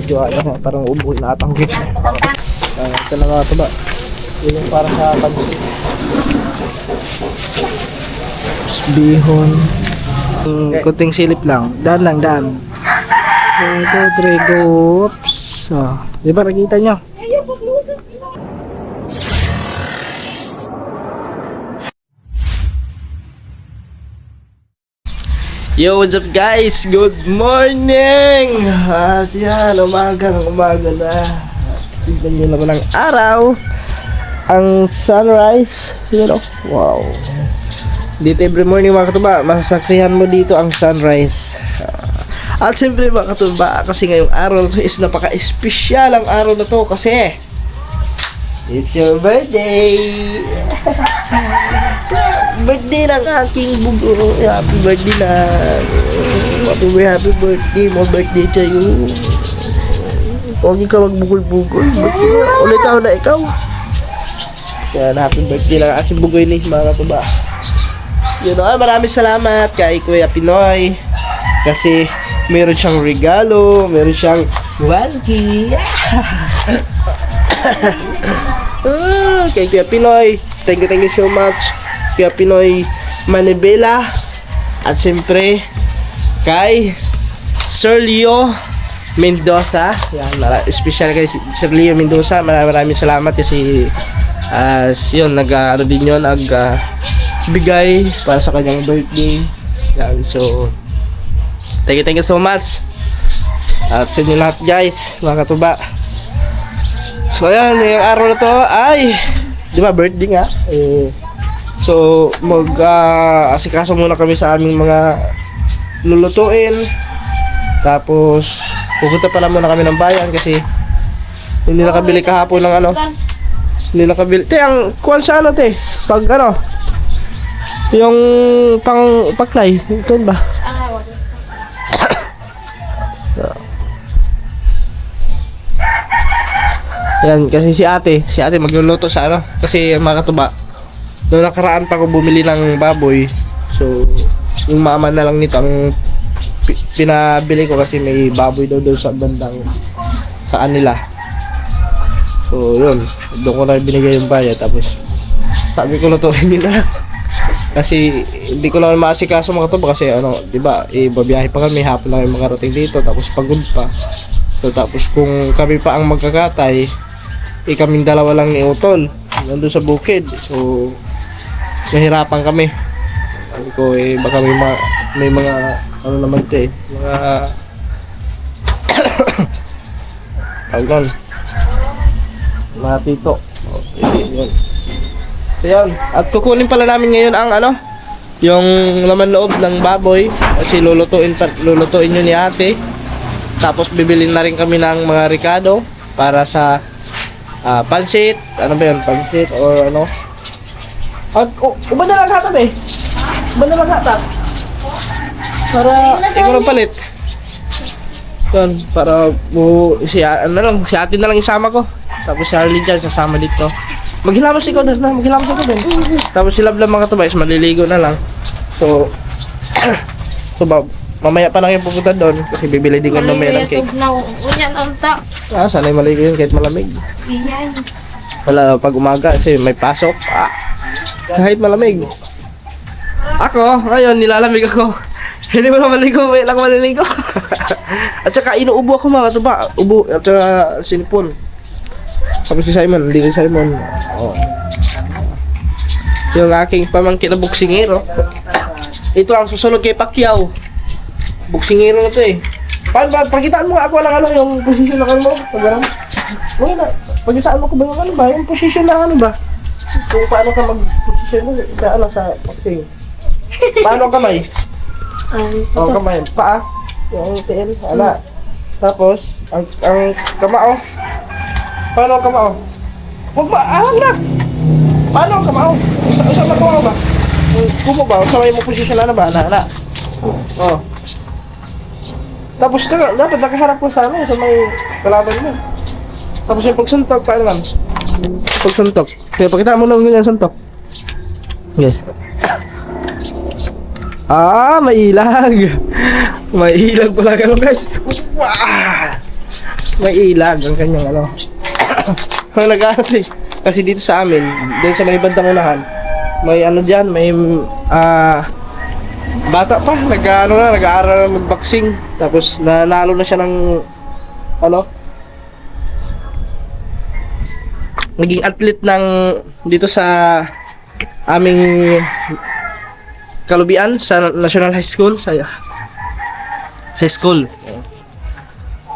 medyo ano, parang ubo na atang guys. Ito na nga ito ba? Yun yung para sa pansin. Bihon. Kunting silip lang. Daan lang, daan. Ito, Drego. Oops. Di ba nakita nyo? Yo, what's up guys? Good morning! At yan, umaga na. Tignan nyo naman ang araw. Ang sunrise. You know? Wow. Dito every morning mga katuba, masasaksihan mo dito ang sunrise. At siyempre mga katuba, kasi ngayong araw na to is napaka-espesyal ang araw na to kasi it's your birthday! Birthday ng aking bugo. Happy birthday na. Happy birthday. Mo birthday sa'yo. Huwag ka magbugol-bugol. Ulit ako na ikaw. Yan, happy birthday ng aking bugoy ni mga katuba. Yun know, maraming salamat kay Kuya Pinoy. Kasi meron siyang regalo. Meron siyang walkie. Kay Kuya Pinoy. Thank you so much. Kuya Pinoy Manibela. At siyempre kay Sir Leo Mendoza. Yan, special kay Sir Leo Mendoza. Maraming salamat kasi yun, ano din yun, bigay para sa kanyang birthday. Yan, so thank you so much. At sa inyo lahat guys, mga katuba. So ayan, yung araw na to ay di ba birthday nga so asikaso muna kami sa aming mga lulutuin. Tapos pupunta pala muna kami ng bayan kasi hindi nakabili kahapon ng ano. Hindi nakabili. Te, ang kuwan sa ano te? Pag ano? Yung pang paklay. Ito ba? Yan, kasi si ate magluluto sa ano. Kasi mga katuba, noong nakaraan pa ako bumili ng baboy. So, yung mama na lang nito ang pinabili ko kasi may baboy daw doon sa bandang saan nila. So, yun. Doon ko na binigay yung bayad. Tapos, sabi ko lutuin nyo na lang. Kasi, hindi ko lang maasikaso mga katuba kasi ano, diba, babiyahe pa kami, hapon na yung makarating dito. Tapos, pagod pa. So, tapos kung kami pa ang magkakatay, kaming dalawa lang ni Utol nandun sa bukid, so nahirapan kami. Sabi ko baka may mga ano naman ito mga ayun, mga tito. Okay, yun. So yun, at kukunin pala namin ngayon ang ano, yung laman loob ng baboy kasi lulutuin nyo ni ate. Tapos bibilin na rin kami ng mga ricado para sa pansit. Ano ba yun? Pansit or ano? Uba na lang hatat eh. Uba na lang hatat. Para ikaw lang palit. Yun, para si ate na lang isama ko. Tapos si Harley dyan sasama dito. Maghilamos ikaw na. Maghilamos ikaw din. Tapos si Love lang mga tubayos, maliligo na lang. So mamaya pa lang yung pupunta doon kasi bibili din kami mamaya ng cake. Sanay maligo yun kahit malamig. Wala pag umaga kasi may pasok. Kahit malamig. Ako, ngayon nilalamig ako. Hindi mo na maligo, may lang maliligo. At saka inuubo ako mga katuba. Ubo at saka sinipon. Tapos si Simon, hindi rin Simon. Yung aking pamangkin na buksingero. Ito ang susunod kay Pacquiao. Buksingero na to eh. Pagitaan mo ako lang ano yung posisyon ng ano mo. Pag gano'n. Wala. Pagitaan mo ko ba yung ano ba? Yung posisyon na ano ba? Kung paano ka mag-posisyon mo sa ano sa boxing. Paano ang kamay? Kamay. Paa. Yung TL. Ala. Tapos, ang kamao. Paano ang kamao? Huwag ba? Anak! Paano ang kamao? Saan makuha ba? Kumo ba? Sa may mo posisyon na ba? Ala. Tapos dapat nakaharap mo sa ano, sa may kalaban mo. Tapos yung pagsuntok, paano lang? Pagsuntok. Kaya pakita mo lang ganyan suntok. Okay. May ilag. May ilag pala ka guys. Wow! may ilag ang kanyang ano. Ang nag-aaral eh. Kasi dito sa amin, doon sa may bandang unahan, may ano diyan, may bata pa, nag-aaral mag-boxing. Tapos nanalo na siya ng ano, naging athlete ng dito sa aming kalubian sa National High School sa school.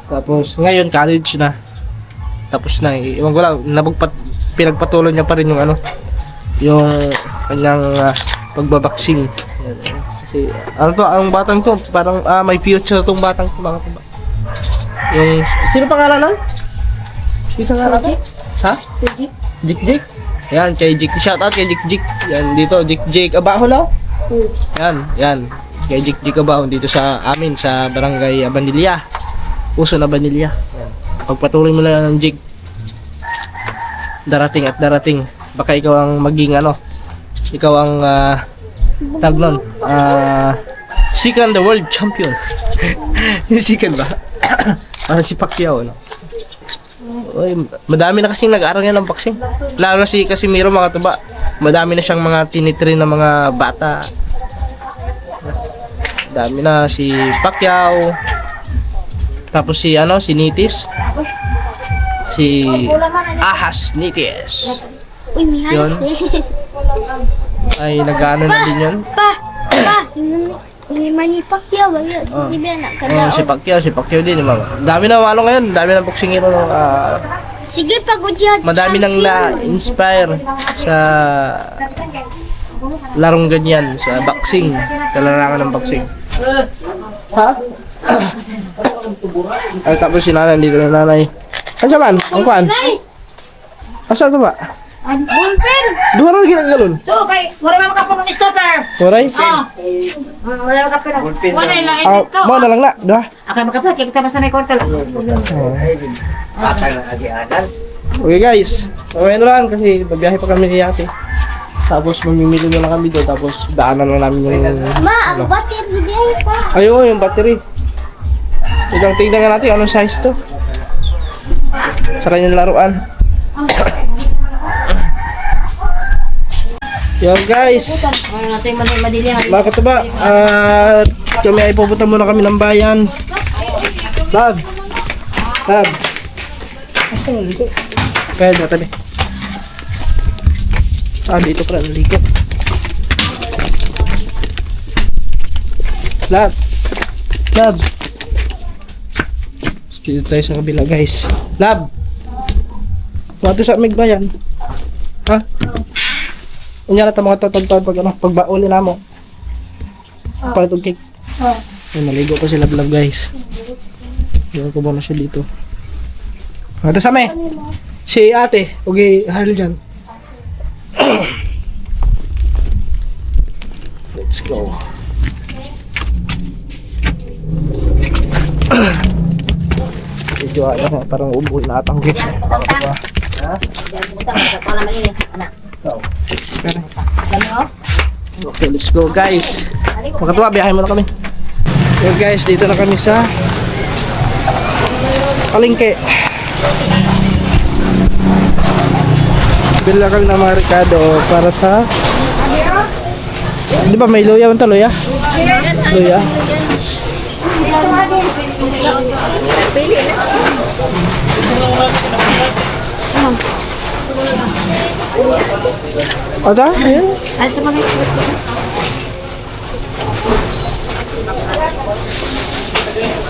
Tapos ngayon college na. Tapos na, iwan ko lang, pinagpatuloy niya pa rin yung ano, yung kanyang pagbaboxing. Kasi ano to, ang batang to, parang may future tong batang to, mga to. Yung sino pangalan nun? Sino pangalan to? Ha? Jik. Yan, kay Jik. Shout out kay Jik. Yan, dito, Jik Abaho na. Yan. Kay Jik Abaho dito sa amin, sa barangay Abanilla. Puso na Abanilla. Yan. Pagpatuloy mo lang ng Jik. Darating at darating. Baka ikaw ang maging ano, ikaw ang tag nun, second the world champion. Second ba? Parang si Pacquiao, no? Oy, madami na kasing nag-aaral yan ng boxing. Lalo na si Casimiro, mga tuba. Madami na siyang mga tinitrin na mga bata. Dami na si Pacquiao. Tapos si ano, si Nitis. Si Ahas Nitis. Uy, may halos eh. Ay, nag-ano na din yun. Pa, yung Manny Pacquiao, hindi ba na Oh, si Pacquiao din, mama. Dami na ano ngayon, dami na boxingero. Sige, pag-udyad. Madami nang na-inspire sa larong ganyan, sa boxing, sa larangan ng boxing. Ha? Ay, tapos si nanay, dito na nanay. Ano man? Ang kuan? Asa ito ba? Ballpen! Duha rin ginaggalon. So, kay, wala naman ka po ng stopper. Waray? Wala naman ka po ng wala lang ito. Mo na lang na, duha. Okay, magkapit, kaya kita basta may kwarto lang. Okay guys, okay na lang kasi babiyahe pa kami ni ate. Tapos mamimili na lang kami doon, tapos daanan na namin yung Ma, ang battery biyahe pa. ayun, yung battery. Tignan nga natin anong size to. Sa kanyang laruan. Yo guys, mga katuba, kami ay pupunta muna kami ng bayan. Lab. Kaya dito tabi. Dito pa rin ligo. Lab. Dito tayo sa kabila guys. Lab. Wato sa amig bayan. Ha? Unya na ta mga tatagtag pag ano, pagbauli na mo. Para itong cake. Ay, naligo pa sila vlog guys. Diyan ko ba na siya dito. Ito sa me. Si ate, okay, Harl dyan. Let's go. Medyo ano, parang ubo na atang guys. Okay, let's go guys. Makatuwa, biyahe muna kami. Okay guys, dito na kami sa palengke. Bila kami ng mga Ricardo para sa, di ba may luya? Ano luya? Luya? Ada? Ayan. Ito mga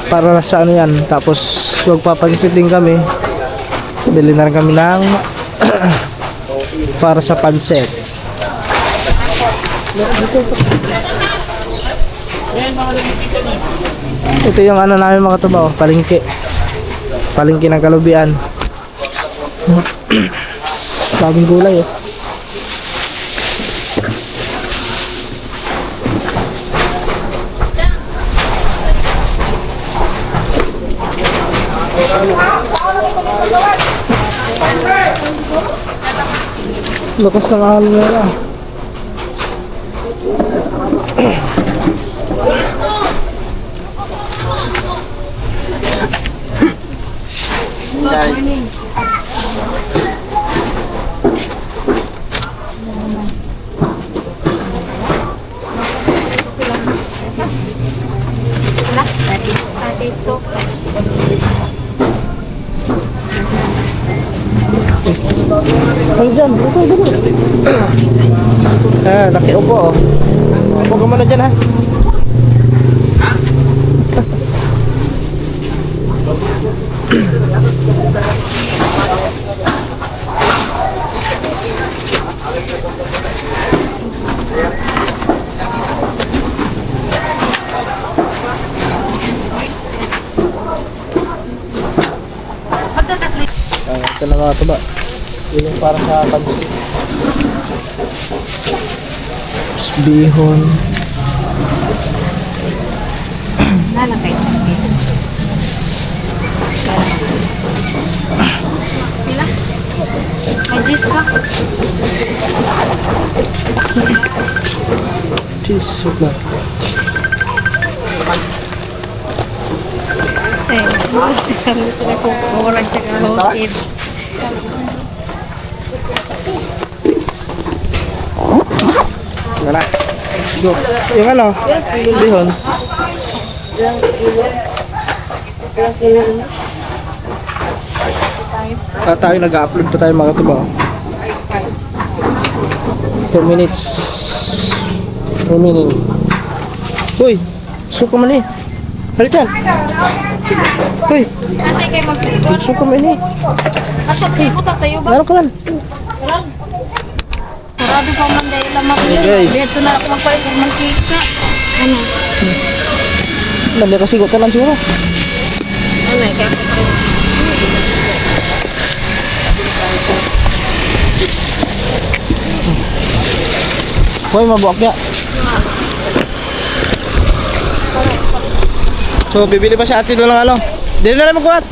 Para sa ano yan. Tapos magpapansit din kami. Bili na rin kami ng para sa pansit. Ito yung ano namin mga tubaw, palengke. Palengke ng kalubian. Daming gulay eh. Lakas ng alon nila. Dito. Ano dyan? Dito. Nakiupo oh. Upo ka muna dyan ha. Ito na mga tuba. Yun yung para sa pansin. Bihon. Lalakay. Pila? May gis ka? Cheese. Soup na. Sila ko orang siya kahawin. Wala. Let's go. Yung ano? Bihon. Tayo nag-upload pa tayo mga tuba. 2 minutes remaining. Uy, suka man eh. Halika. Uy, Ate kayo mag-trigger. suka man eh. Asa, putak tayo ba? Meron ka lang. Sarado pa man dahil lang Hey, guys. Dito na ako magpalit ng mantika. Ano? Banda kasi ko lang siguro. Ano kaya? Hoy, mabuak niya. So, bibili pa si ate doon ng ano. Dili na lang magkuhat.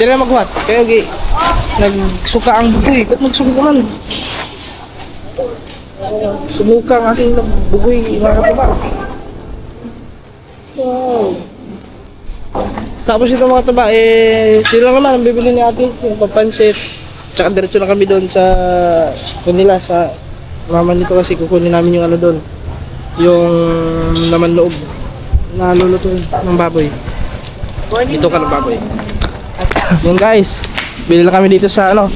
Dili na magkuhat. Kaya, okay. Nagsuka ang bugoy. Ba't magsuka ka man? Sumuka ang aking bugoy, mga kapaba. Wow. Tapos ito mga taba, sila naman ang bibili ni ate. Yung papansit. Tsaka diretso na kami doon sa kanila, sa mama nito kasi kukunin namin yung ano doon. Yung laman loob na lulutuin ng baboy. Ito ka ng baboy. Yan guys, bili lang kami dito sa ano,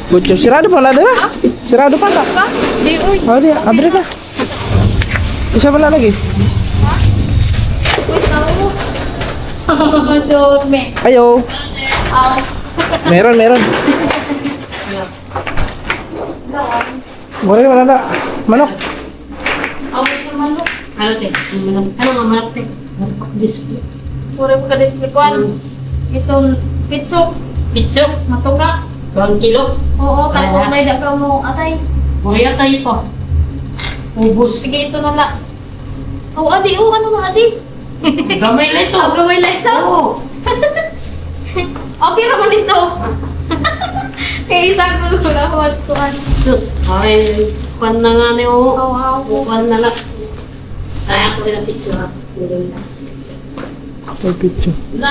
butcher. Sirado pa na dira? Sirado pa ka? Ba? Di, uy. Oh, di, abre ka. Isa pa na lagi. So, me. Ayo. Meron. Mura wala na. Manok. Ano te? Ano nga malak te? Display. Puro ko ka-display ko. Itong pitso. Pitso? Matuga. 2 kilo. Oo, tapos may daga mo atay. Muriya tayo pa. Ubus. Sige, ito na lang. Oh, adi, ano nga, adi? Gamay lang ito. Oh, gawin lang ito. Oo. Oh, pero man ito. Kaya isang gulo na ako tuan. Sus. Ay, kwan na nga niyo. Aw. Kwan na lang. Ay, ako din ang pitso ha. May picture. Na.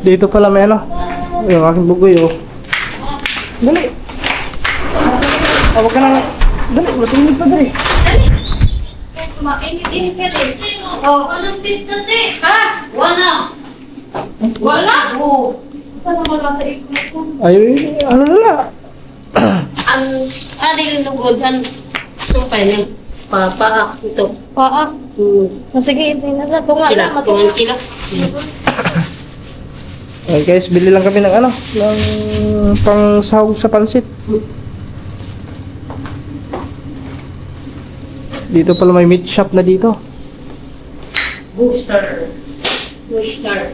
Dito pala may ano. Yung aking bugoy oh. Dali. Huwag ka na. Dali, masinip pa dali. Dali. Kaya sumainit-init ka rin. Oh. Anong pitso te? Ha? Wala. Wala? Oo. Saan naman lang tayo ko? Ay, ano na lang. Ang aling lugod, ang sumpay ng papa ito. Paa. Oh, sige, ito na sa tunga Kila, lang. Matuga. 2 kilo. Okay guys, bili lang kami ng ano, ng pang sahog sa pansit. Dito pala may meat shop na dito. Booster. Booster.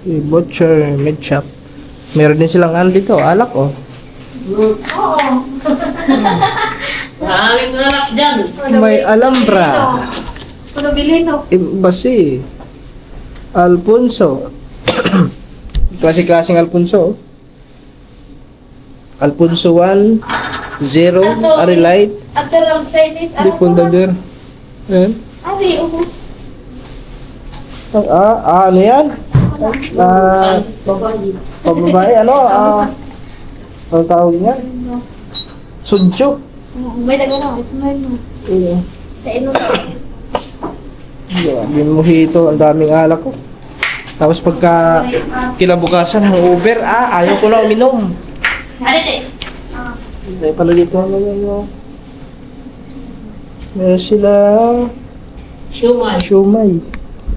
Butcher, meat shop. Meron din silang ano dito, alak oh. Oo. Maraming nalak dyan. May alambra. Puno bilino. Imbasi. Alfonso. Klase-klaseng Alfonso. Alfonso 1, 0, Arelite, Atterang Chinese. di Pundader. Ayan. Ari, ubus. Ano yan? Babae. Pababae, ano? Ano tawag niyan? Sudyo. May daga na. Smile mo. Iya. Sa ino. Grabe mo hito, ang daming alak ko. Tapos pagka kinabukasan ng Uber, ayaw ko na uminom. Alin Dahil pala dito ano. Meron sila Shuman. siomay.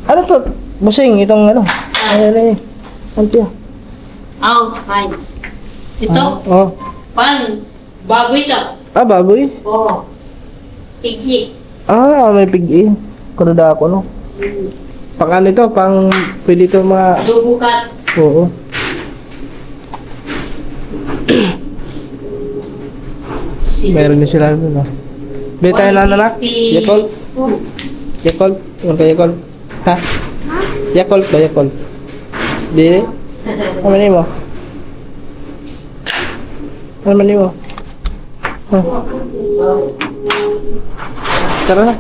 Ano to? Busing, itong ano. Ano Ano to? Fine. Ito, Oh. pan. Baboy to. Baboy? Oo. Piggy. May pig-in. Kunuda ako, no? Pang ano ito? Pang pwede ito mga... Lubukat. Oo. Meron din sila ano, no? Bili tayo na anak? 160. Yakult? Yakult? Ano ka Yakult? Ha? Yakult ba Yakult? Bili? Ano man mo? Ano man mo? Tara na.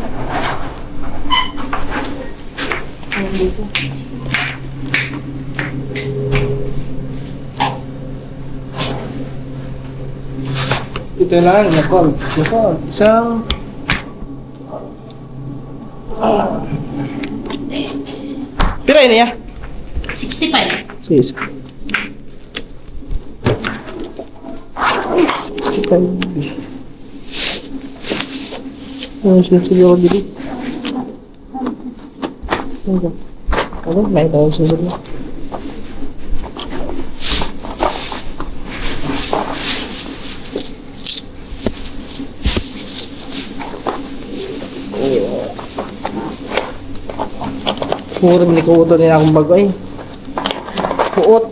Ito lang, Yakult. Yakult. Isang... Pira ini ya? 65. Sis. Sini ako dito. Ano? May tawag sa sila. Puro ni kuuto nila akong bago eh. Kuot.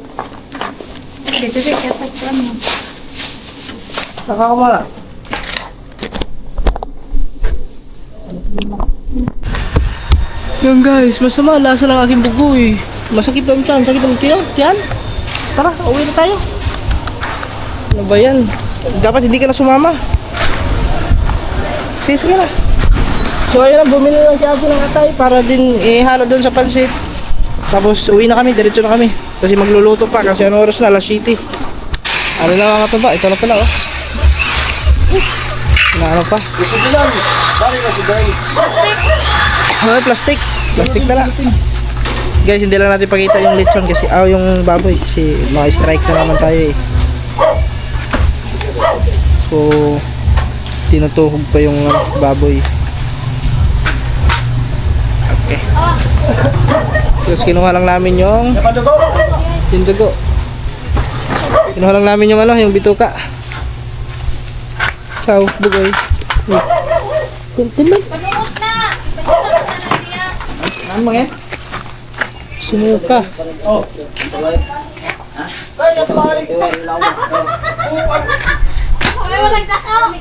Dito din, kapag mo. Nakakamala. Yan guys, masama lasa ng aking bugoy. Masakit ang tiyan, sakit ang tiyan. Tara, uwi na tayo. Ano ba yan? Dapat hindi ka na sumama. Sige na. So ayun na, bumili lang si Ate ng atay para din ihalo doon sa pansit. Tapos uwi na kami, diretso na kami. Kasi magluluto pa kasi anong oras na, alas 7. Ano na mga katuba, ito na pala oh. Ano pa? Plastic. Plastic na lang. Guys, hindi lang natin pakita yung lechon kasi yung baboy kasi maka-strike na naman tayo eh. So tinutuhog pa yung baboy. Okay. Tapos kinuha lang namin yung dugo. Kinuha lang namin yung yung bituka. Ciao, bugoy. Tintin. Panuot na! Panuot na niya. Ano mga yan? Sino ka? Ay, walang takaw!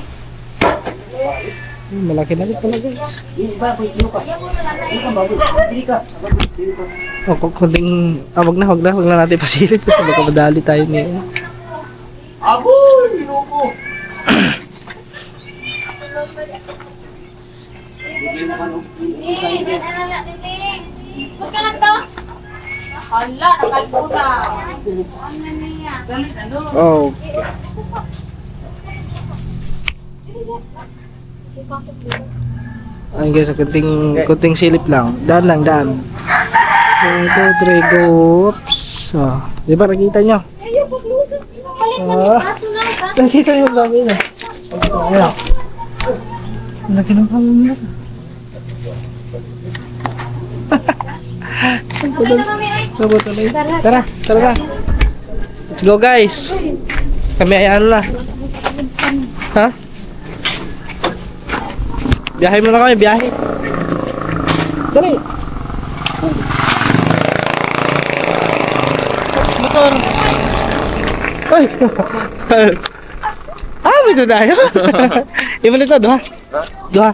Malaki na rin pala guys. Kunting, wag na natin pasilip kasi baka madali tayo niyo. Aboy! Loko! Huwag ka lang to. Hala, nakalpula. Oh. Ayun guys, kunting silip lang. Daan lang, daan. 1, 2, 3, go. Oops. Oh. Di ba nakita nyo? Palit na ni Paso na. Nakita nyo ba na? Ayun. Laki ng pamilya. Tara na. Let's go guys. Kami ay ano na. Ha? Biyahe muna kami, biyahe. Dali. Motor. Uy. May ito tayo. Iman ito, duha. Duha.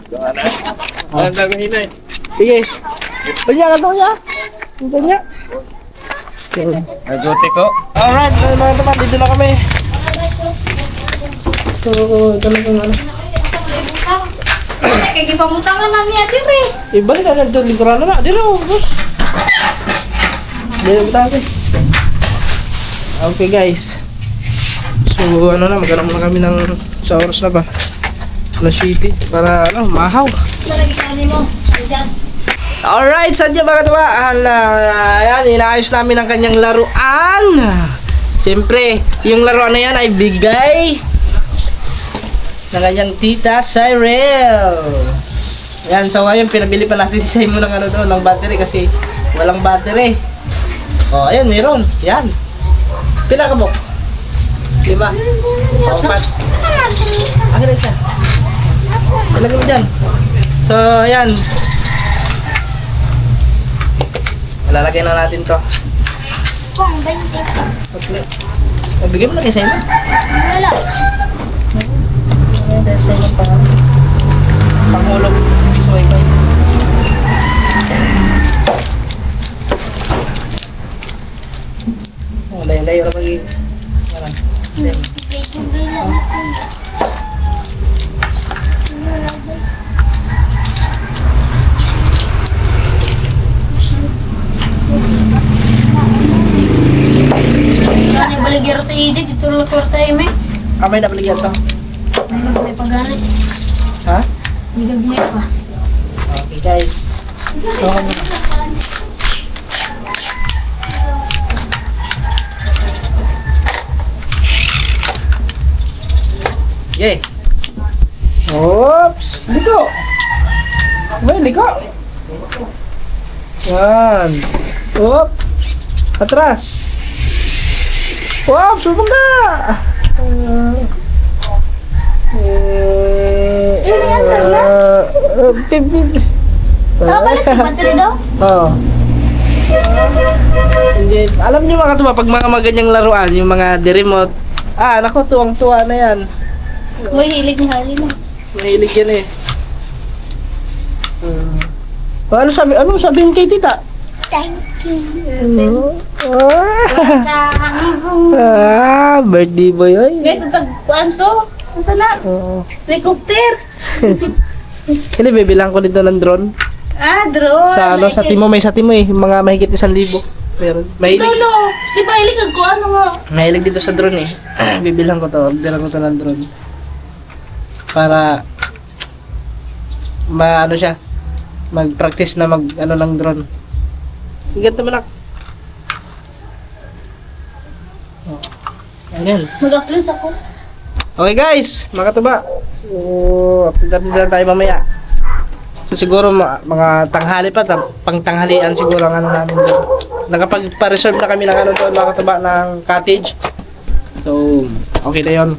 Ang dami hinay. Sige. Panya ka to niya. Panya. Naguti ko. Alright, mga teman, dito na kami. So, talagang ano. Kaya gipamutangan na niya, tiri. Ibalik na dito, lingkuran na. Dito, bus. Dito tayo. Okay guys. So, ano na, maghanap na kami ng sa oras na ba? Alas 7 para ano, mahaw. Ito lagi sa mo. Diyan. Alright, sadya mga katuwa. Ayan, inaayos namin ang kanyang laruan. Siyempre, yung laruan na yan ay bigay ng kanyang tita Cyril. Ayan, so ngayon pinabili pa natin si Simon ng ano doon, ng battery kasi walang battery. Oh, ayan, meron. Yan. Pila ka po? 5. Oh, 4. Akin na isa. Ilagay mo dyan. So, ayan. Lalagay na natin to. Kung 20. Okay. Bigyan mo na kay Simon. Wala. Ayan, dahil Simon pa. Pangulog. Piso wifi. Oh, layo-layo na magiging. Saan yung baligyan ito edit? Ito lang kwarta yung may. Kamay na baligyan to. May gagmay pa ganit. Ha? May gagmay pa. Okay guys. So, yay. Oops. Liko. Well, liko. Yan. Oop. Atras. Wow, subong na. Balik yung battery daw? Oo. Hindi, alam niyo mga katuwa, pag mga maganyang laruan, yung mga the remote, naku, tuwang-tuwa na yan. May hilig ni Harley na. Mahilig yan eh. Ano sabihin kay tita? Thank you. Birthday boy, oy. Guys, ang tagpuan to. Nasaan na? Oo. Helicopter. Hindi, bibilang ko dito ng drone. Drone. Sa Timo, may sa Timo eh. Yung mga mahigit 1,000. Meron. Ito Mahilig. no. Di ba hilig ko ano nga? Mahilig dito sa drone eh. Bibilang ko to. Bibilang ko to ng drone. Para ano siya, mag-practice na ano ng drone. Ganito manak. Oh. Ayan. Mag-upload ako. Okay guys, mga katuba. So, update na tayo mamaya. So siguro mga tanghali pa, pang tanghalian siguro ang ano namin doon. Nakapagpa-reserve na kami ng ano doon mga katuba ng cottage. So, okay na yun.